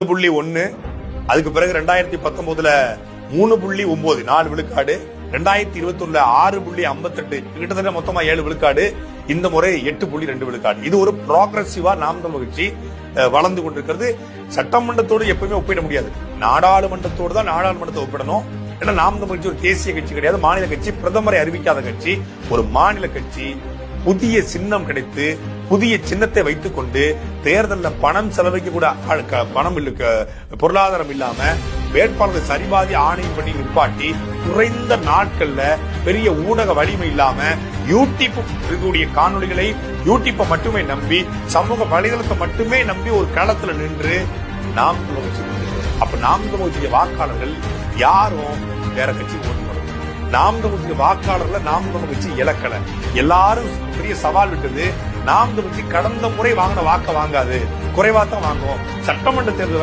1 அதுக்கு பிறகு 2019 3.9 4 விழுக்காடு, 2021 6.58 கிட்டத்தட்ட மொத்தமா 7 விழுக்காடு, இந்த முறை 8.2 விழுக்காடு. இது ஒரு ப்ராக்ரசிவா நாம் தமிழர் கட்சி வளர்ந்து கொண்டிருக்கிறது. சட்டமன்றத்தோடு எப்பவுமே ஒப்பிட முடியாது, நாடாளுமன்றத்தோடு தான் நாடாளுமன்றத்தை ஒப்பிடணும். ஏன்னா நாம் தமிழர் கட்சி ஒரு தேசிய கட்சி கிடையாது, மாநில கட்சி, பிரதமரை அறிவிக்காத கட்சி, ஒரு மாநில கட்சி. புதிய சின்னம் கிடைத்து புதிய சின்னத்தை வைத்துக் கொண்டு தேர்தலில் பணம் செலவைக்க கூட பணம் பொருளாதாரம் இல்லாம வேட்பாளர்கள் சரிபாதி ஆணையம் பண்ணி நிப்பாட்டி குறைந்த நாட்கள்ல பெரிய ஊடக வலிமை இல்லாம யூடியூப் இருக்கக்கூடிய காணொலிகளை யூடியூப்பை மட்டுமே நம்பி சமூக வலைதளத்தை மட்டுமே நம்பி ஒரு களத்துல நின்று நாம் அப்ப நாம் தமிழ் வாக்காளர்கள் யாரும் வேற கட்சி ஓட்டு நாம் தமிழ் வாக்காளர்களை நாம் தமிழ் கட்சி இலக்கல. எல்லாரும் பெரிய சவால் விட்டது, நாம் தமிழ் கடந்த முறை வாங்கின வாக்க வாங்காது, குறைவா தான் வாங்குவோம். சட்டமன்ற தேர்தல்